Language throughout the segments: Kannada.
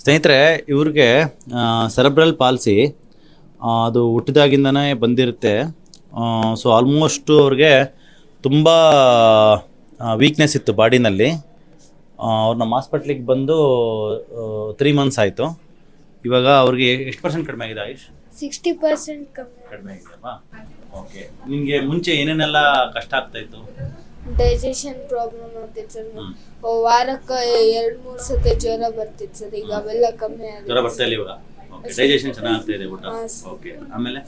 ಸ್ನೇಹಿತರೆ, ಇವ್ರಿಗೆ ಸೆರೆಬ್ರಲ್ ಪಾಲ್ಸಿ ಅದು ಹುಟ್ಟಿದಾಗಿಂದನೇ ಬಂದಿರುತ್ತೆ. ಸೊ ಆಲ್ಮೋಸ್ಟು ಅವ್ರಿಗೆ ತುಂಬ ವೀಕ್ನೆಸ್ ಇತ್ತು ಬಾಡಿನಲ್ಲಿ. ಅವ್ರು ನಮ್ಮ ಹಾಸ್ಪಿಟ್ಲಿಗೆ ಬಂದು 3 ಮಂತ್ಸ್ ಆಯಿತು. ಇವಾಗ ಅವ್ರಿಗೆ ಎಷ್ಟು ಪರ್ಸೆಂಟ್ ಕಡಿಮೆ ಆಗಿದೆ ಆಯುಷ್? 60% ಕಡಿಮೆ ಆಗಿದೆಯಲ್ವಾ? ಓಕೆ. ನಿಮಗೆ ಮುಂಚೆ ಏನೇನೆಲ್ಲ ಕಷ್ಟ ಆಗ್ತಾಯಿತ್ತು? ಡೈಜೆಷನ್ ಪ್ರಾಬ್ಲಮ್ ಆಗ್ತಿತ್ತು ಸರ್. ವಾರಕ್ಕೆ 2-3 ಸತಿ ಜ್ವರ ಬರ್ತಿತ್ತು ಸರ್. ಈಗ ಅವೆಲ್ಲ ಕಮ್ಮಿ ಆಗಿದೆ. ಜ್ವರ ಬರ್ತಾ ಇಲ್ಲ ಇವಾಗ? ಓಕೆ. ಡೈಜೆಷನ್ ಚೆನ್ನಾಗಿ ಆಗ್ತಾ ಇದೆ ಊಟ? ಓಕೆ. ಆಮೇಲೆ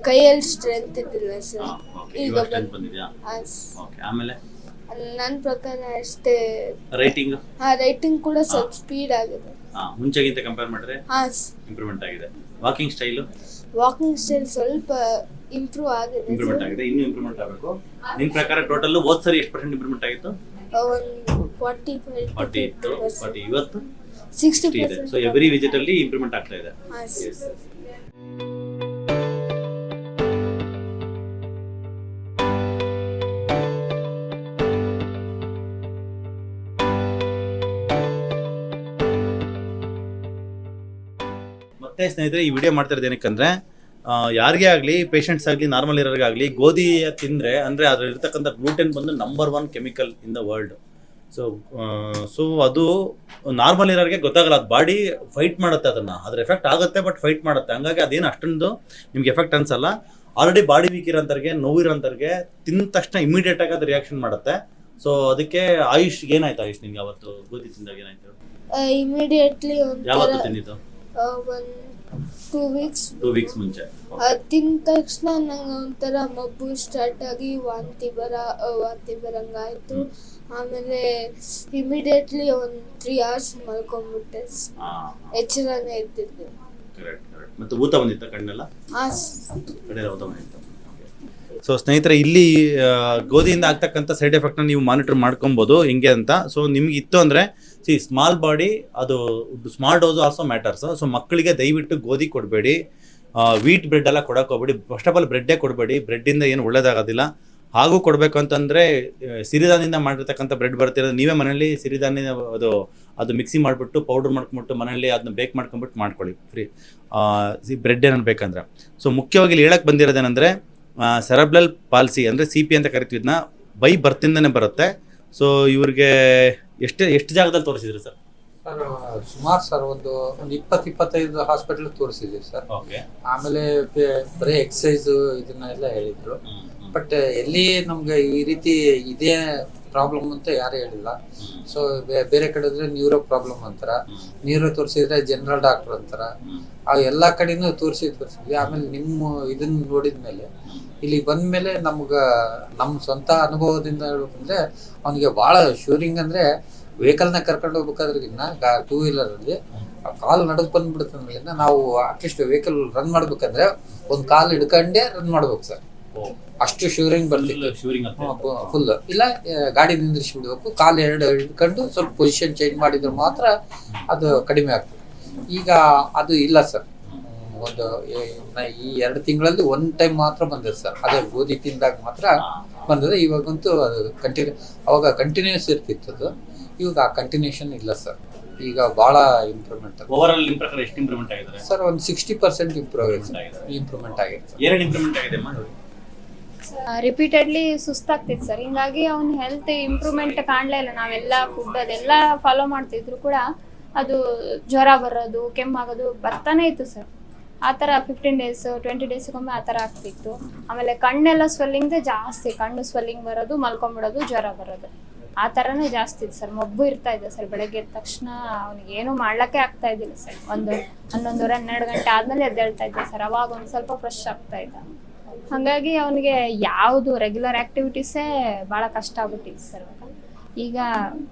ಕೈಯಲ್ಲಿ ಸ್ಟ್ರೆಂತ್ ಇದ್ದಿಲ್ಲ ಸರ್. ಈಗ ಸ್ಟ್ರೆಂತ್ ಬಂದಿದೆಯಾ? ಓಕೆ. ಆಮೇಲೆ ನನ್ನ ಪ್ರಕಾರ ಅಷ್ಟೇ. ರೈಟಿಂಗ್? ರೈಟಿಂಗ್ ಕೂಡ ಸ್ವಲ್ಪ ಸ್ಪೀಡ್ ಆಗಿದೆ. ಮುಂಚೆಗಿಂತ ಕಂಪೇರ್ ಮಾಡಿದ್ರೆ ಇಂಪ್ರೂವ್ಮೆಂಟ್ ಆಗಿದೆ. Walking style? ವಾಕಿಂಗ್ ಸ್ಟೈಲ್ ಸ್ವಲ್ಪ ಇಂಪ್ರೂವ್ ಆಗಿದೆ. ಇಂಪ್ರೂವ್ಮೆಂಟ್ ಆಗಿದೆ. ಇನ್ನೂ ಇಂಪ್ರೂವ್ಮೆಂಟ್ ಆಗಬೇಕು. ನಿಮ್ಮ ಪ್ರಕಾರ ಟೋಟಲ್ ಹೋದ ಸರಿ ಎಷ್ಟು ಪರ್ಸೆಂಟ್ ಇಂಪ್ರೂವ್ಮೆಂಟ್ ಆಗಿತ್ತು? ಒಂದು 40 ಇತ್ತು. ಬಟ್ ಇವತ್ತು 60 ಇದೆ. ಸೊ ಎವ್ರಿ ವಿಸಿಟ್ ಅಲ್ಲಿ ಇಂಪ್ರೂವ್ಮೆಂಟ್ ಆಗ್ತಾ ಇದೆ. ಮತ್ತೆ ಸ್ನೇಹಿತರೆ, ಈ ವಿಡಿಯೋ ಮಾಡ್ತಾ ಇರೋದು ಏನಕ್ಕಂದ್ರೆ, ಯಾರಿಗೇ ಆಗಲಿ, ಪೇಷಂಟ್ಸ್ ಆಗಲಿ, ನಾರ್ಮಲ್ ಇರೋರಿಗಾಗಲಿ, ಗೋಧಿ ತಿಂದರೆ ಅಂದರೆ ಅದ್ರ ಇರ್ತಕ್ಕಂಥ ಗ್ಲೂಟೆನ್ ಬಂದು number 1 chemical in the world. So ಅದು ನಾರ್ಮಲ್ ಇರೋರಿಗೆ ಗೊತ್ತಾಗಲ್ಲ. ಅದು ಬಾಡಿ ಫೈಟ್ ಮಾಡುತ್ತೆ, ಅದ್ರ ಎಫೆಕ್ಟ್ ಆಗುತ್ತೆ, ಬಟ್ ಫೈಟ್ ಮಾಡುತ್ತೆ. ಹಂಗಾಗಿ ಅದೇನು ಅಷ್ಟೊಂದು ನಿಮ್ಗೆ ಎಫೆಕ್ಟ್ ಅನ್ಸಲ್ಲ. ಆಲ್ರೆಡಿ ಬಾಡಿ ವೀಕ್ ಇರೋಂಥವ್ರಿಗೆ, ನೋವಿರೋಂಥವ್ರಿಗೆ ತಿಂದ ತಕ್ಷಣ ಇಮಿಡಿಯೇಟ್ ಆಗಿ ಅದು ರಿಯಾಕ್ಷನ್ ಮಾಡುತ್ತೆ. ಸೊ ಅದಕ್ಕೆ ಆಯುಷ್ ಏನಾಯ್ತು? ಆಯುಷ್ ನಿಮ್ಗೆ ಅವತ್ತು ಗೋಧಿ ತಿಂದಾಗ ಏನಾಯ್ತು? ಇಮಿಡಿಯೇಟ್ಲಿ ಯಾವತ್ತು ತಿಂದಿದ್ದು? 2 ವೀಕ್ಸ್ ಮುಂಚೆ. ತಿಂದ ತಕ್ಷಣ ನಂಗೆ ಒಂಥರ ಮಬ್ಬು ಸ್ಟಾರ್ಟ್ ಆಗಿ ವಾಂತಿ ಬರಂಗಾಯ್ತು. ಆಮೇಲೆ ಇಮಿಡಿಯೇಟ್ಲಿ ಒಂದು 3 hours ಮಲ್ಕೊಂಡ್ಬಿಟ್ಟೆ. ಎಚ್ಚರನೇ ಇದ್ದಿದ್ದು. ಮತ್ತೆ ಊತ ಬಂದಿತ್ತ? ಕಣ್ಣೆಲ್ಲ ಕಡೆಲ್ಲ ಊತ ಬಂದಿತ್ತು. ಸೊ ಸ್ನೇಹಿತರೆ, ಇಲ್ಲಿ ಗೋಧಿಯಿಂದ ಆಗ್ತಕ್ಕಂಥ ಸೈಡ್ ಎಫೆಕ್ಟ್ನ ನೀವು ಮಾನಿಟರ್ ಮಾಡ್ಕೊಬೋದು ಹೆಂಗೆ ಅಂತ. ಸೊ ನಿಮ್ಗೆ ಇತ್ತು ಅಂದರೆ, ಸ್ಮಾಲ್ ಬಾಡಿ, ಅದು small dose also matters. So ಮಕ್ಕಳಿಗೆ ದಯವಿಟ್ಟು ಗೋಧಿ ಕೊಡಬೇಡಿ, ವೀಟ್ ಬ್ರೆಡ್ ಎಲ್ಲ ಕೊಡೋಕೆ ಹೋಗ್ಬೇಡಿ. ಫಸ್ಟ್ ಆಫ್ ಆಲ್ ಬ್ರೆಡ್ಡೇ ಕೊಡಬೇಡಿ. ಬ್ರೆಡ್ಡಿಂದ ಏನು ಒಳ್ಳೇದಾಗೋದಿಲ್ಲ. ಹಾಗೂ ಕೊಡಬೇಕು ಅಂತಂದರೆ ಸಿರಿಧಾನ್ಯದಿಂದ ಮಾಡಿರ್ತಕ್ಕಂಥ ಬ್ರೆಡ್ ಬರ್ತಿರೋದು, ನೀವೇ ಮನೇಲಿ ಸಿರಿಧಾನ್ಯ ಅದು ಮಿಕ್ಸಿ ಮಾಡಿಬಿಟ್ಟು ಪೌಡ್ರ್ ಮಾಡ್ಕೊಂಬಿಟ್ಟು ಮನೇಲಿ ಅದನ್ನ ಬೇಕ್ ಮಾಡ್ಕೊಂಬಿಟ್ಟು ಮಾಡ್ಕೊಳ್ಳಿ ಫ್ರೀ ಬ್ರೆಡ್ ಏನಾರು ಬೇಕಂದ್ರೆ. ಸೊ ಮುಖ್ಯವಾಗಿ ಇಲ್ಲಿ ಹೇಳಕ್ಕೆ ಬಂದಿರೋದೇನೆಂದರೆ, ಸೆರೆಬ್ರಲ್ ಪಾಲ್ಸಿ ಅಂದರೆ CP ಅಂತ ಕರಿತೀವಿ, ಇದನ್ನ ಬೈ ಬರ್ತಿಂದನೇ ಬರುತ್ತೆ. ಸೊ ಇವ್ರಿಗೆ ಎಷ್ಟು ಜಾಗದಲ್ಲಿ ತೋರಿಸಿದ್ರಿ ಸರ್? ಸುಮಾರು ಸರ್ ಒಂದು 20-25 ಹಾಸ್ಪಿಟಲ್ ತೋರಿಸಿದ್ವಿ ಸರ್. ಆಮೇಲೆ ಬರೀ ಎಕ್ಸಸೈಸ್ ಇದನ್ನೆಲ್ಲ ಹೇಳಿದ್ರು. ಬಟ್ ಎಲ್ಲಿ ನಮ್ಗೆ ಈ ರೀತಿ ಇದೇ ಪ್ರಾಬ್ಲಮ್ ಅಂತ ಯಾರು ಹೇಳಿಲ್ಲ. ಸೊ ಬೇರೆ ಕಡೆ ಇದ್ರೆ ನ್ಯೂರೋ ಪ್ರಾಬ್ಲಮ್ ಅಂತಾರ, ನ್ಯೂರೋ ತೋರಿಸಿದ್ರೆ ಜನರಲ್ ಡಾಕ್ಟರ್ ಅಂತಾರ. ಎಲ್ಲ ಕಡೆನೂ ತೋರಿಸಿದ್ವಿ. ಆಮೇಲೆ ನಿಮ್ಮ ಇದನ್ನ ನೋಡಿದ್ಮೇಲೆ ಇಲ್ಲಿ ಬಂದ್ಮೇಲೆ ನಮ್ಮ ಸ್ವಂತ ಅನುಭವದಿಂದ ಹೇಳ್ಬೇಕಂದ್ರೆ, ಅವನಿಗೆ ಭಾಳ ಶೂರಿಂಗ್ ಅಂದ್ರೆ ವೆಹಿಕಲ್ನ ಕರ್ಕೊಂಡು ಹೋಗ್ಬೇಕಾದ್ರಿಗಿನ್ನ 2 ವೀಲರ್ ಅಲ್ಲಿ ಕಾಲು ನಡಕ್ ಬಂದ್ಬಿಡುತ್ತೆ. ನಾವು ಅಟ್ಲೀಸ್ಟ್ ವೆಹಿಕಲ್ ರನ್ ಮಾಡ್ಬೇಕಂದ್ರೆ ಒಂದು ಕಾಲು ಹಿಡ್ಕೊಂಡೇ ರನ್ ಮಾಡ್ಬೇಕು ಸರ್. ಅಷ್ಟು ಶೂರಿಂಗ್ ಬರ್ತಿಲ್ಲ, ಫುಲ್ ಇಲ್ಲ. ಗಾಡಿ ನಿಂದ್ರಿಸ್ಬಿಡ್ಬೇಕು, ಕಾಲು 2 ಹಿಡ್ಕೊಂಡು ಸ್ವಲ್ಪ ಪೊಸಿಷನ್ ಚೇಂಜ್ ಮಾಡಿದ್ರೆ ಮಾತ್ರ ಅದು ಕಡಿಮೆ ಆಗ್ತದೆ. ಈಗ ಅದು ಇಲ್ಲ ಸರ್. ಈ 2 ತಿಂಗಳಲ್ಲಿ 1 ಟೈಮ್ ಮಾತ್ರ ಬಂದಿದೆ ಸರ್. ಅದೇ ಗೋಧಿ ತಿಂದಾಗ ಮಾತ್ರ ಬಂದಿದೆ. ಇವಾಗಂತೂ ಅದು ಅವಾಗ ಕಂಟಿನ್ಯೂಸ್ ಇರ್ತಿತ್ತು ಅದು. ಇವಾಗ ಆ ಕಂಟಿನ್ಯೂಷನ್ ಇಲ್ಲ ಸರ್. ಈಗ ಬಹಳ ಇಂಪ್ರೂವ್ಮೆಂಟ್ ಆಗಿದೆ ಸರ್. ಒಂದು 60% ಇಂಪ್ರೂವ್ಮೆಂಟ್ ಆಗಿದೆ. ರಿಪೀಟೆಡ್ಲಿ ಸುಸ್ತಾಗ್ತಿತ್ತು ಸರ್. ಹಿಂಗಾಗಿ ಅವ್ನ ಹೆಲ್ತ್ ಇಂಪ್ರೂವ್ಮೆಂಟ್ ಕಾಣಲೇ ಇಲ್ಲ. ನಾವೆಲ್ಲ ಫುಡ್ ಅದೆಲ್ಲ ಫಾಲೋ ಮಾಡ್ತಿದ್ರು ಕೂಡ ಅದು ಜ್ವರ ಬರೋದು, ಕೆಮ್ಮಾಗೋದು ಬರ್ತಾನೆ ಇತ್ತು ಸರ್. ಆ ಥರ 15 days 20 daysಗೊಮ್ಮೆ ಆ ಥರ ಆಗ್ತಿತ್ತು. ಆಮೇಲೆ ಕಣ್ಣೆಲ್ಲ ಸ್ವೆಲ್ಲಿಂಗ್ದೇ ಜಾಸ್ತಿ, ಕಣ್ಣು ಸ್ವೆಲ್ಲಿಂಗ್ ಬರೋದು, ಮಲ್ಕೊಂಡ್ಬಿಡೋದು, ಜ್ವರ ಬರೋದು, ಆ ಥರನೇ ಜಾಸ್ತಿ ಇತ್ತು ಸರ್. ಮಬ್ಬು ಇರ್ತಾ ಇದೆ ಸರ್. ಬೆಳಗ್ಗೆ ಎದ್ದ ತಕ್ಷಣ ಅವ್ನಿಗೆ ಏನೂ ಮಾಡ್ಲಿಕ್ಕೆ ಆಗ್ತಾ ಇದ್ದಿಲ್ಲ ಸರ್. 11-12 ಗಂಟೆ ಆದ್ಮೇಲೆ ಎದ್ದೇಳ್ತಾ ಇದ್ದೆ ಸರ್. ಅವಾಗ ಒಂದು ಸ್ವಲ್ಪ ಫ್ರೆಶ್ ಆಗ್ತಾ ಇದ್ದ. ಹಾಗಾಗಿ ಅವನಿಗೆ ಯಾವುದು ರೆಗ್ಯುಲರ್ ಆಕ್ಟಿವಿಟೀಸೇ ಭಾಳ ಕಷ್ಟ ಆಗ್ಬಿಟ್ಟಿತ್ತು ಸರ್. ಈಗ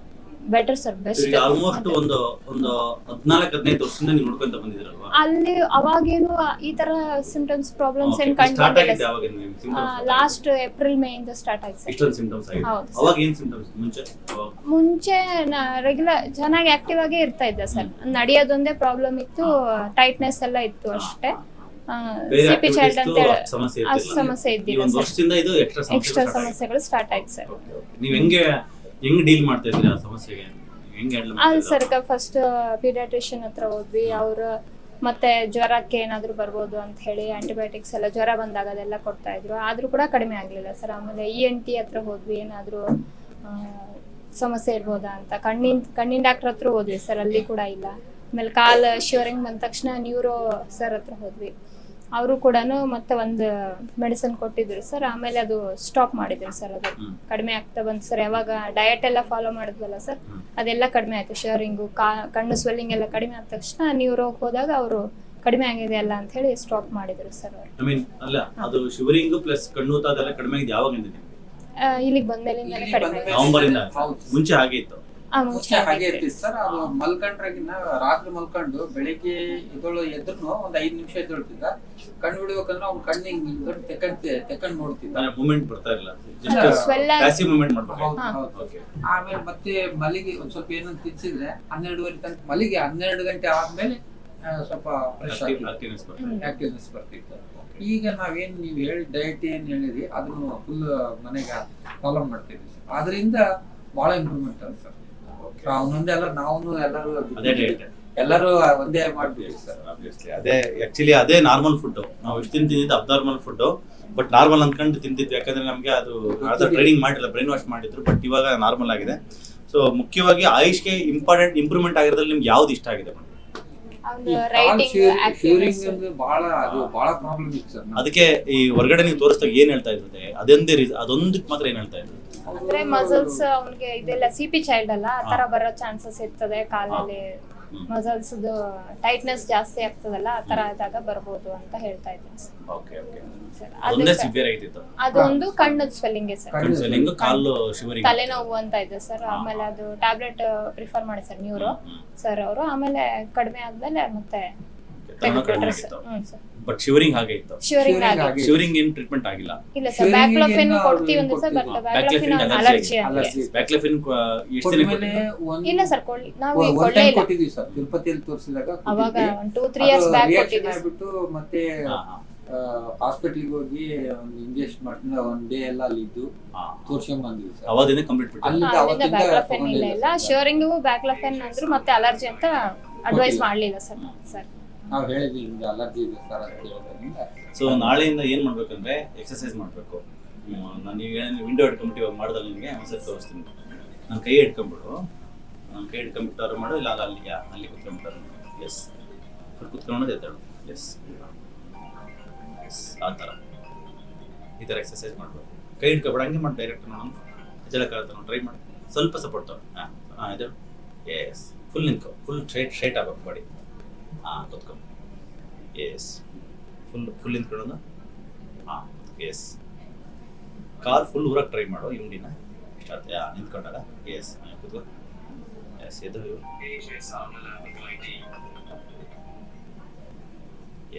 ಬೆಟರ್ ಸರ್, ಬೆಸ್ಟ್. ಆಲ್ಮೋಸ್ಟ್ ಒಂದು 14-15 ವರ್ಷದಿಂದ ನೀವು ನೋಡ್ಕೊಂತ ಬಂದಿದ್ದೀರಲ್ವಾ? ಅಲ್ಲಿ ಅವಾಗೇನು ಈ ತರ ಸಿಂಪ್ಟಮ್ಸ್ ಪ್ರಾಬ್ಲಮ್ಸ್ ಏನು ಕಂಡಿಲ್ಲ. ಲಾಸ್ಟ್ ಏಪ್ರಿಲ್ ಮೇ ಇಂದ ಸ್ಟಾರ್ಟ್ ಆಯ್ತು ಸರ್. ಮುಂಚೆ ರೆಗ್ಯುಲರ್ ಚೆನ್ನಾಗಿ ಆಕ್ಟಿವ್ ಆಗೇ ಇರ್ತಾ ಇದ್ದೆ ಸರ್. ನಡೆಯೋದೊಂದೇ ಪ್ರಾಬ್ಲಮ್ ಇತ್ತು, ಟೈಟ್ನೆಸ್ ಎಲ್ಲ ಇತ್ತು ಅಷ್ಟೇ. CP ಚೈಲ್ಡ್ ಅಂತ ಹೇಳಿ ಅಷ್ಟು ಸಮಸ್ಯೆ ಇದ್ದಿಲ್ಲ ಸರ್. ಎಕ್ಸ್ಟ್ರಾ ಸಮಸ್ಯೆಗಳು ಸ್ಟಾರ್ಟ್ ಆಯ್ತು ಸರ್. ನೀವು ಹೆಂಗ್ ಡೀಲ್ ಮಾಡ್ತಾ ಇದ್ದೀರಾ ಆ ಸಮಸ್ಯೆಗೆ? ಹೆಂಗೆ ಹ್ಯಾಂಡಲ್ ಅದು ಮಾಡ್ತೀರಾ? ಸರ್ ಫಸ್ಟ್ ಪೀಡಿಯಾಟ್ರಿಷಿಯನ್ ಹತ್ರ ಹೋದ್ವಿ. ಅವರು ಮತ್ತೆ ಜ್ವರಕ್ಕೆ ಏನಾದರೂ ಬರ್ಬೋದು ಅಂತ ಹೇಳಿ ಆಂಟಿಬಯೋಟಿಕ್ಸ್ ಎಲ್ಲ ಜ್ವರ ಬಂದಾಗ ಅದೆಲ್ಲ ಕೊಡ್ತಾ ಇದ್ರು. ಆದರೂ ಕೂಡ ಕಡಿಮೆ ಆಗಲಿಲ್ಲ ಸರ್. ಆಮೇಲೆ ENT ಹತ್ರ ಹೋದ್ವಿ, ಏನಾದರೂ ಸಮಸ್ಯೆ ಇರ್ಬೋದಾ ಅಂತ. ಕಣ್ಣಿನ ಡಾಕ್ಟರ್ ಹತ್ರ ಹೋದ್ವಿ ಸರ್, ಅಲ್ಲಿ ಕೂಡ ಇಲ್ಲ. ಆಮೇಲೆ ಕಾಲು ಶಿವರಿಂಗ್ ಬಂದ ತಕ್ಷಣ ನ್ಯೂರೋ ಸರ್ ಹತ್ರ ಹೋದ್ವಿ. ಅವರು ಕೂಡ ಮತ್ತೆ ಒಂದು ಮೆಡಿಸಿನ್ ಕೊಟ್ಟಿದ್ರು ಸರ್. ಆಮೇಲೆ ಅದು ಸ್ಟಾಪ್ ಮಾಡಿದ್ರು ಸರ್. ಅದು ಕಡಿಮೆ ಆಗ್ತಾ ಬಂತು ಸರ್. ಯಾವಾಗ ಡಯಟ್ ಎಲ್ಲ ಫಾಲೋ ಮಾಡಿದ್ವಲ್ಲ ಸರ್, ಅದೆಲ್ಲ ಕಡಿಮೆ ಆಯ್ತು. ಶಿವರಿಂಗು, ಕಣ್ಣು ಸ್ವೆಲ್ಲಿಂಗ್ ಎಲ್ಲ ಕಡಿಮೆ ಆದ ತಕ್ಷಣ ನ್ಯೂರೋಗೆ ಹೋದಾಗ ಅವರು ಕಡಿಮೆ ಆಗಿದೆ ಅಲ್ಲ ಅಂತ ಹೇಳಿ ಸ್ಟಾಪ್ ಮಾಡಿದ್ರು ಸರ್ ಅವರು. ಐ ಮೀನ್ ಅಲ್ಲ, ಅದು ಶಿವರಿಂಗ್ ಪ್ಲಸ್ ಕಣ್ಣೂತ ಅದೆಲ್ಲ ಕಡಿಮೆ ಆಗಿದೆ ಯಾವಾಗಿಂದ ನಿಮ್ಗೆ? ಇಲ್ಲಿಗೆ ಬಂದ್ಮೇಲಿಂದಲೇ ಕಡಿಮೆ ಆಯ್ತು. ನವೆಂಬರ್ ಇಂದ? ಹೌದು. ಮುಂಚೆ ಹಾಗೆ ಇತ್ತು? ಮುಂಚೆ ಹಾಗೆ ಇರ್ತಿತ್ತು ಸರ್. ಅದು ಮಲ್ಕೊಂಡ್ರಾಗಿನ ರಾತ್ರಿ ಮಲ್ಕೊಂಡು ಬೆಳಿಗ್ಗೆ ಎದ್ರು ಒಂದ್ 5 ನಿಮಿಷ ಎದ್ದೇಳ್ತಿದ್ದ. ಕಣ್ಣು ಬಿಡ್ಬೇಕಂದ್ರೆ ಅವ್ನ ಕಣ್ಣಿಗೆ ತೆಕ್ಕಂಡ್ ನೋಡ್ತಿದ್ದ. ಮೂವ್ಮೆಂಟ್ ಬರ್ತಾ ಇಲ್ಲ, Swell ಆಗಿ- ಪ್ಯಾಸಿವ್ ಮೂವ್ಮೆಂಟ್ ಮಾಡ್ಬೇಕು. ಹೌದು. ಓಕೆ. ಆಮೇಲೆ ಮತ್ತೆ ಮಲಿಗೆ ಒಂದ್ ಸ್ವಲ್ಪ ಏನಂತ ತಿನ್ಸಿದ್ರೆ 12:30 ತನಕ ಮಲಿಗೆ 12 ಗಂಟೆ ಆದ್ಮೇಲೆ ಸ್ವಲ್ಪ ಫ್ರೆಶ್ ಆಕ್ಟಿವ್ನೆಸ್ ಬರ್ತದೆ. ಆಕ್ಟಿವ್ನೆಸ್ ಬರ್ತಿತ್ತು. ಈಗ ನಾವೇನ್ ನೀವು ಹೇಳಿ ಡಯಟ್ ಏನ್ ಹೇಳಿದ್ರಿ ಅದನ್ನು ಫುಲ್ ಮನೆಗೆ ಫಾಲೋ ಮಾಡ್ತಿದ್ವಿ ಸರ್. ಅದರಿಂದ ಬಹಳ ಇಂಪ್ರೂವ್ಮೆಂಟ್ ಅದ ಸರ್. ಅವನೊಂದೆಲ್ಲ ನಾವು ಎಲ್ಲರೂ ಅದೇ ಡಯಟ್ ಎಲ್ಲರೂ ಒಂದೇ ಮಾಡ್ಬಿಟ್ಟಿವಿ ಸರ್. ಆಬ್ವಿಯಸ್ಲಿ ಅದೇ ಆಕ್ಚುಲಿ ಅದೇ ನಾರ್ಮಲ್ ಫುಡ್. ನಾವು ಇಷ್ಟು ತಿಂತಿದ್ದು ಅಬ್ನಾರ್ಮಲ್ ಫುಡ್, ಬಟ್ ನಾರ್ಮಲ್ ಅನ್ಕೊಂಡು ತಿಂತಿದ್ವಿ. ಯಾಕಂದ್ರೆ ನಮಗೆ ಅದು ಟ್ರೈನಿಂಗ್ ಮಾಡಿಲ್ಲ, ಬ್ರೈನ್ ವಾಶ್ ಮಾಡಿದ್ರು. ಬಟ್ ಇವಾಗ ನಾರ್ಮಲ್ ಆಗಿದೆ. ಸೊ ಮುಖ್ಯವಾಗಿ ಆಯುಷ್ಗೆ ಇಂಪ್ರೂವ್ಮೆಂಟ್ ಆಗಿರೋದ್ರಲ್ಲಿ ನಿಮ್ಗೆ ಯಾವ್ದು ಇಷ್ಟ ಆಗಿದೆ? ಶಿವರಿಂಗ್ ಅಂದ್ರೆ ಬಹಳ ಪ್ರಾಬ್ಲಮ್ ಇತ್ತು ಸರ್. ಅದಕ್ಕೆ ಈ ಹೊರಗಡೆ ನೀವು ತೋರಿಸ್ದಾಗ ಏನ್ ಹೇಳ್ತಾ ಇದ್ರೆ ಅದೊಂದಕ್ಕೆ ಮಾತ್ರ ಏನ್ ಹೇಳ್ತಾ ಇದ್ರು? ಅಂದ್ರೆ ಮಸಲ್ಸ್ ಅವ್ನಿಗೆ ಇದೆಲ್ಲ CP ಚೈಲ್ಡ್ ಅಲ್ಲ, ಆ ತರ ಬರೋ ಚಾನ್ಸಸ್ ಇರ್ತದೆ. ಕಾಲಲ್ಲಿ ಮಸಲ್ಸ್ ಟೈಟ್ನೆಸ್ ಜಾಸ್ತಿ ಆಗ್ತದಲ್ಲ, ಆ ತರ ಆದಾಗ ಬರ್ಬೋದು ಅಂತ ಹೇಳ್ತಾ ಇದ್ದೀನಿ ಸರ್. Okay okay. ಸರ್, ಅದೊಂದೇ ಸಿವಿಯರ್ ಆಗಿತ್ತು. ಅದೊಂದು ಕಣ್ಣದ ಸ್ವೆಲ್ಲಿಂಗ್ ಸರ್. ಕಣ್ಣು ಸ್ವೆಲ್ಲಿಂಗ್, ಕಾಲು ಶಿವರಿಂಗ್, ತಲೆನೋವು ಅಂತ ಇದೆ ಸರ್. ಆಮೇಲೆ ಅದು ಟ್ಯಾಬ್ಲೆಟ್ ಪ್ರಿಫರ್ ಮಾಡಿ ಸರ್ ನ್ಯೂರೋ ಸರ್ ಅವರು. ಆಮೇಲೆ ಕಡಿಮೆ ಆದ್ಮೇಲೆ ಮತ್ತೆ ತೆಗೆದುಬಿಟ್ರೆ ಸರ್. ಸರ್ ಬಟ್ ಶಿವರಿಂಗ್ ಹಾಗೆ ಇತ್ತು. ಶಿವರಿಂಗ್ ಆಗಿ ಶಿವರಿಂಗ್ ಏನು ಟ್ರೀಟ್ಮೆಂಟ್ ಆಗಿಲ್ಲ? ಇಲ್ಲ ಸರ್. ಬ್ಯಾಕ್ಲೋಫಿನ್ ಕೊಡ್ತೀವಿ ಅಂದ್ರೆ ಸರ್, ಬಟ್ ಬ್ಯಾಕ್ಲೋಫಿನ್ ಅಲರ್ಜಿ ಬ್ಯಾಕ್ಲೋಫಿನ್ ಎಷ್ಟು ದಿನ ಇಲ್ಲ ಸರ್. ನಾವು ಕೊಳ್ಳೇ ಇಲ್ಲ. ಕೊಟ್ಟಿದ್ವಿ ಸರ್ ತಿರುಪತಿಯಲ್ಲಿ ತೋರಿಸಿದಾಗ. ಅವಾಗ 2-3 ಇಯರ್ಸ್ ಬ್ಯಾಕ್ ಕೊಟ್ಟಿದ್ವಿ. ಆಗ್ಬಿಟ್ಟು ಮತ್ತೆ ಹಾಸ್ಪಿಟಲ್ಗೆ ಹೋಗಿ ಒಂದು ಇಂಜೆಕ್ಷನ್ ಮಾಡ್ಕೊಂಡು ಒಂದ್ ಡೇ ಎಲ್ಲ ಅಲ್ಲಿ ಇದ್ದು ತೋರ್ಸ್ಕೊಂಡ್ ಬಂದ್ವಿ ಸರ್. ಅವತ್ತಿಂದ ಕಂಪ್ಲೀಟ್ ಬಿಟ್ಟು ಅಲ್ಲಿಂದ ಬ್ಯಾಕ್ಲೋಫಿನ್ ಇಲ್ಲ. ಶಿವರಿಂಗಿಗೂ ಬ್ಯಾಕ್ಲೋಫಿನ್ ಅಂದ್ರು ಮತ್ತೆ ಅಲರ್ಜಿ ಅಂತ ಅಡ್ವೈಸ್ ಮಾಡ್ಲಿಲ್ಲ ಸರ್. ಸರ್ ನಾವು ಹೇಳಿದ್ವಿ ಹಿಂಗೆ ಅಲರ್ಜಿ ಇದೆ ಸರ್ ಅಂತ ಹೇಳೋದ್ರಿಂದ. ಸೊ ನಾಳೆಯಿಂದ ಏನ್ ಮಾಡ್ಬೇಕಂದ್ರೆ ಎಕ್ಸರ್ಸೈಸ್ ಮಾಡ್ಬೇಕು. ನಾನು ನೀವು ವಿಂಡೋ ಹಿಡ್ಕೊಂಬಿಟ್ಟು ಇವಾಗ ಮಾಡಿದ್ರೆ ನಿಮಗೆ ಒಂದ್ಸರಿ ತೋರಿಸ್ತೀನಿ. ನನ್ನ ಕೈ ಹಿಡ್ಕೊಂಬಿಡು, ನನ್ನ ಕೈ ಹಿಡ್ಕೊಂಬಿಟ್ಟಾರು ಮಾಡು, ಇಲ್ಲ ಅಲ್ಲಿ ಕುತ್ಕೊಂಬಿಟ್ಟಾರು. ಎಸ್, ಕುತ್ಕೊಳ್ಳೋದು ಎದ್ದಾಳು. ಎಸ್ ಎಸ್, ಆ ಥರ ಈ ಥರ ಎಕ್ಸರ್ಸೈಸ್ ಮಾಡ್ಬೇಕು. ಕೈ ಹಿಡ್ಕೊಬೇಡ, ಹಂಗೆ ಮಾಡಿ ಡೈರೆಕ್ಟ್ ನೋಡೋಣ. ಎದ್ದೇಳಕ್ಕಾಗತ್ತೆ ನಾವು ಟ್ರೈ ಮಾಡಿ. ಸ್ವಲ್ಪ ಸಪೋರ್ಟ್ ತಗೋ. ಹಾಂ ಎದ್ದೇಳು. ಎಸ್, ಫುಲ್ ನಿಂತ್ಕೊ. ಫುಲ್ ಸ್ಟ್ರೈಟ್ ಆಗ್ಬೇಕು ಬಾಡಿ. ಕೂತ್ಕೊ. ಎಸ್, ಫುಲ್ ನಿಂತ್ಕೊಳ್ಳೋದು. ಎಸ್, ಕಾಲ್ ಫುಲ್ ಊರಕ್ಕೆ ಟ್ರೈ ಮಾಡು. ಇವುಡಿನ ಸ್ಟಾರ್ಟ್ ನಿಂತ್ಕೊಂಡಾಗ. ಎಸ್, ಕೂತ್ಕೊ. ಎಸ್, ಎದು.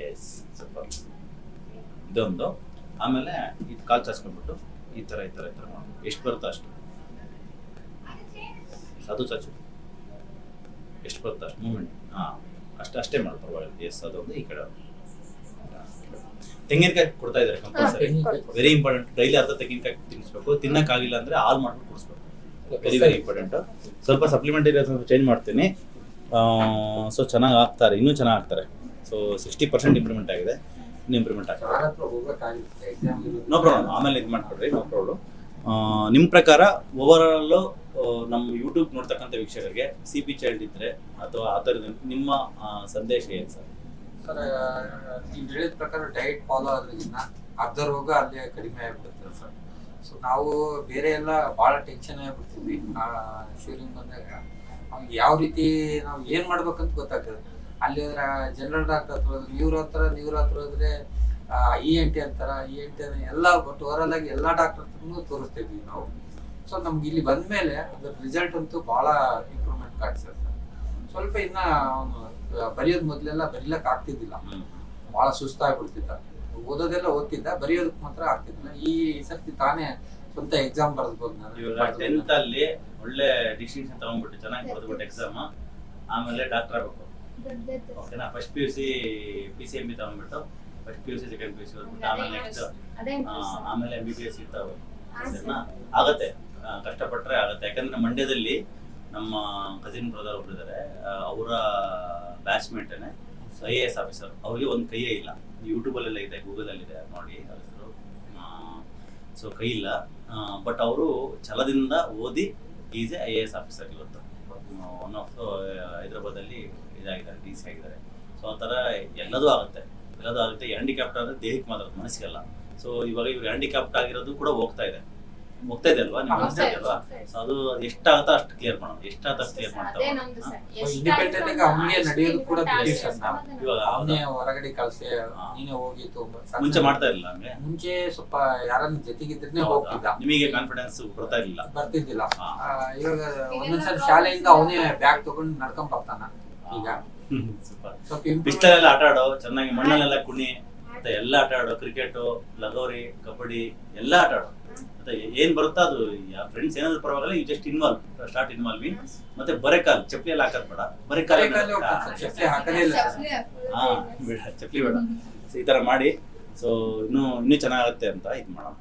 ಎಸ್, ಸ್ವಲ್ಪ ಇದೊಂದು. ಆಮೇಲೆ ಇದು ಕಾಲು ಚಾಚ್ಕೊಂಡ್ಬಿಟ್ಟು ಈ ಥರ ಮಾಡು. ಎಷ್ಟು ಬರುತ್ತೋ ಅಷ್ಟು. ಅದು ಚಾಚು, ಎಷ್ಟು ಬರುತ್ತೋ ಅಷ್ಟು ಮೂಮೆಂಟ್. ಅಷ್ಟೇ ಮಾಡು, ಪರವಾಗಿಲ್ಲ. ಎಸ್, ಅದೊಂದು. ಈ ಕಡೆ ತೆಂಗಿನಕಾಯಿ ಕೊಡ್ತಾ ಇದ್ದಾರೆ ಕಂಪಲ್ಸರಿ. Very important. ಡೈಲಿ ಅರ್ಧ ತೆಂಗಿನಕಾಯಿ ತಿನ್ನಿಸ್ಬೇಕು. ತಿನ್ನಕ್ಕಾಗಿಲ್ಲ ಅಂದ್ರೆ ಹಾಲು ಮಾಡ್ಬಿಟ್ಟು ಕುಡಿಸ್ಬೇಕು. Very important. ಸ್ವಲ್ಪ ಸಪ್ಲಿಮೆಂಟರಿ ಚೇಂಜ್ ಮಾಡ್ತೀನಿ. ಸೊ ಚೆನ್ನಾಗಿ ಆಗ್ತಾರೆ, ಇನ್ನೂ ಚೆನ್ನಾಗಿ ಆಗ್ತಾರೆ. ಸೊ 60% ಇಂಪ್ರೂವ್ಮೆಂಟ್ ಆಗಿದೆ. ಇನ್ನೂ ಇಂಪ್ರೂವ್ಮೆಂಟ್ ಆಗಿದೆ. No problem. ಆಮೇಲೆ ಇದು ಮಾಡ್ಕೊಡ್ರಿ, ನೋ ಪ್ರಾಬ್ಲಮ್. ನಿಮ್ಮ ಪ್ರಕಾರ ಓವರಾಲು ನಮ್ಮ ಯೂಟ್ಯೂಬ್ ನೋಡ್ತಕ್ಕಂಥ ವೀಕ್ಷಕರಿಗೆ CP ಚೈಲ್ಡ್ ಇದ್ರೆ ಅಥವಾ ಆ ಥರದ ನಿಮ್ಮ ಸಂದೇಶ ಏನು ಸರ್? ಸರ್, ನೀವು ಹೇಳಿದ ಪ್ರಕಾರ ಡಯಟ್ ಫಾಲೋ ಆದ್ರಿಂದ ಅರ್ಧ ರೋಗ ಅಲ್ಲೇ ಕಡಿಮೆ ಆಗ್ಬಿಡುತ್ತೆ ಸರ್. ಸೊ ನಾವು ಬೇರೆ ಎಲ್ಲ ಭಾಳ ಟೆನ್ಷನ್ ಆಗ್ಬಿಡ್ತಿದ್ವಿ. ಶಿವರಿಂಗ್ ಬಂದಾಗ ಅವ್ನಿಗೆ ಯಾವ ರೀತಿ ನಾವು ಏನು ಮಾಡ್ಬೇಕಂತ ಗೊತ್ತಾಗ್ತದೆ. ಅಲ್ಲಿ ಹೋದ್ರೆ ಜನರಲ್ ಡಾಕ್ಟರ್ ಹತ್ರ ಹೋದ್ರೆ, ನ್ಯೂರೋ ಹತ್ರ ಹೋದ್ರೆ ENT ಅಂತಾರ. ENT ಎಲ್ಲ ಬಟ್ ಓವರಾಲ್ ಆಗಿ ಎಲ್ಲ ಡಾಕ್ಟರ್ ಹತ್ರನೂ ತೋರಿಸ್ತಿದ್ವಿ ನಾವು. ಸೊ ನಮ್ಗೆ ಇಲ್ಲಿ ಬಂದ್ಮೇಲೆ ಅದ್ರ ರಿಸಲ್ಟ್ ಅಂತೂ ಭಾಳ ಇಂಪ್ರೂವ್ಮೆಂಟ್ ಕಾಣಿಸ್ತದೆ ಸರ್. ಸ್ವಲ್ಪ ಇನ್ನ ಅವನು ಬರೆಯೋದು ಮೊದಲೆಲ್ಲ ಬರೀಲಕ್ಕೆ ಆಗ್ತಿದ್ದಿಲ್ಲ, ಭಾಳ ಸುಸ್ತಾಗ್ಬಿಡ್ತಿದ್ದ. ಓದೋದೆಲ್ಲ ಓದ್ತಿದ್ದ, ಬರೆಯೋದಕ್ಕೆ ಮಾತ್ರ ಆಗ್ತಿದ್ದಿಲ್ಲ. ಈ ಸರ್ತಿ ತಾನೇ ಸ್ವಂತ ಎಕ್ಸಾಮ್ ಬರೆದ್ಬೋದು. ನಾನು 10th ಅಲ್ಲಿ ಒಳ್ಳೆ ಡಿಸ್ಟಿಂಕ್ಷನ್ ತಗೊಂಡ್ಬಿಟ್ಟು ಚೆನ್ನಾಗಿ ಬರೆದ್ಬಿಟ್ಟು ಎಕ್ಸಾಮ್, ಆಮೇಲೆ ಡಾಕ್ಟರ್ ಆಗಬೇಕು. ಓಕೆನಾ? ಫಸ್ಟ್ PUC PCMB ತಗೊಂಡ್ಬಿಟ್ಟು ಫಸ್ಟ್ PUC ಸೆಕೆಂಡ್ PUC ಓದ್ಬಿಟ್ಟು ಆಮೇಲೆ ನೆಕ್ಸ್ಟ್ ಆಮೇಲೆ MBBS ಇರ್ತಾವೆ. ಆಗತ್ತೆ, ಕಷ್ಟಪಟ್ಟರೆ ಆಗತ್ತೆ. ಯಾಕಂದ್ರೆ ಮಂಡ್ಯದಲ್ಲಿ ನಮ್ಮ ಕಸಿನ್ ಬ್ರದರ್ ಒಬ್ರು ಇದ್ದಾರೆ, ಅವರ ಬ್ಯಾಚ್ಮೇಟೇನೆ IAS ಆಫೀಸರ್. ಅವ್ರಿಗೆ ಒಂದು ಕೈಯೇ ಇಲ್ಲ. ಯೂಟ್ಯೂಬಲ್ಲೆಲ್ಲ ಇದೆ, ಗೂಗಲಲ್ಲಿದೆ, ನೋಡಿ ಅವ್ರ ಹೆಸರು. ಸೊ ಕೈ ಇಲ್ಲ, ಬಟ್ ಅವರು ಛಲದಿಂದ ಓದಿ ಈಸ್ ಎ IAS ಆಫೀಸರ್ ಇವತ್ತು. ಒನ್ ಆಫ್ ಹೈದರಾಬಾದಲ್ಲಿ ಇದಾಗಿದ್ದಾರೆ, DC ಆಗಿದ್ದಾರೆ. ಸೊ ಆ ಥರ ಎಲ್ಲದೂ ಆಗುತ್ತೆ. ಹ್ಯಾಂಡಿಕ್ಯಾಪ್ಟ್ ಆದರೆ ದೇಹಕ್ಕೆ ಮಾತ್ರ, ಮನಸ್ಸಿಗೆಲ್ಲ. ಸೊ ಇವಾಗ ಇವ್ರು ಹ್ಯಾಂಡಿಕ್ಯಾಪ್ಟ್ ಆಗಿರೋದು ಕೂಡ ಹೋಗ್ತಾ ಇದೆ ಅಲ್ವಾ, ನಿಮ್ಗೆ ಅನ್ಸುತ್ತೆ ಅಲ್ವಾ? ಸೊ ಅದು ಎಷ್ಟಾಗತ್ತ ಅಷ್ಟು ಕ್ಲಿಯರ್ ಮಾಡೋಣ, ಎಷ್ಟಾಗತ್ತ ಅಷ್ಟು ಕ್ಲಿಯರ್ ಮಾಡ್ತಾರೆ. ಇಂಡಿಪೆಂಡೆಂಟ್ ಆಗಿ ಅವನಿಗೆ ನಡೆಯೋದು ಕೂಡ ತಿಳಿಸಿ ಸರ್. ಇವಾಗ ಅವನೇ ಹೊರಗಡೆ ಕಳ್ಸಿ ನೀನೇ ಹೋಗಿ ಮುಂಚೆ ಮಾಡ್ತಾ ಇರಲಿಲ್ಲ ಹಂಗೆ. ಮುಂಚೆ ಸ್ವಲ್ಪ ಯಾರನ್ನ ಜೊತೆಗಿದ್ರೆ ಹೋಗ್ತಿದ್ದ, ನಿಮಗೆ ಕಾನ್ಫಿಡೆನ್ಸ್ ಬರ್ತಿದ್ದಿಲ್ಲ. ಇವಾಗ ಒಂದೊಂದ್ಸಲ ಶಾಲೆಯಿಂದ ಅವನೇ ಬ್ಯಾಗ್ ತಗೊಂಡು ನಡ್ಕೊಂಡ್ ಬರ್ತಾನ. ಈಗ ಸೂಪರ್. ಪಿಸ್ಟಲ್ ಆಟ ಆಡೋ, ಚೆನ್ನಾಗಿ ಮಣ್ಣಲ್ಲೆಲ್ಲ ಕುಣಿ ಮತ್ತೆ ಎಲ್ಲ ಆಟ ಆಡೋ, ಕ್ರಿಕೆಟ್, ಲಗೋರಿ, ಕಬಡ್ಡಿ ಎಲ್ಲ ಆಟ ಆಡೋ. ಮತ್ತೆ ಏನ್ ಬರುತ್ತಾ ಅದು, ಫ್ರೆಂಡ್ಸ್ ಏನಾದ್ರು ಪರವಾಗಿಲ್ಲ, ಯು ಜಸ್ಟ್ ಸ್ಟಾರ್ಟ್ ಇನ್ವಾಲ್ವಿಂಗ್. ಮತ್ತೆ ಬರೆಕಾಲ್ ಚಪ್ಪಲಿ ಎಲ್ಲ ಹಾಕದ್ ಬೇಡ, ಬರೆಕಾಲ್ ಚಪ್ಪಲಿ ಬೇಡ. ಸೊ ಈ ತರ ಮಾಡಿ, ಸೊ ಇನ್ನೂ ಚೆನ್ನಾಗುತ್ತೆ ಅಂತ ಇದು ಮಾಡೋಣ.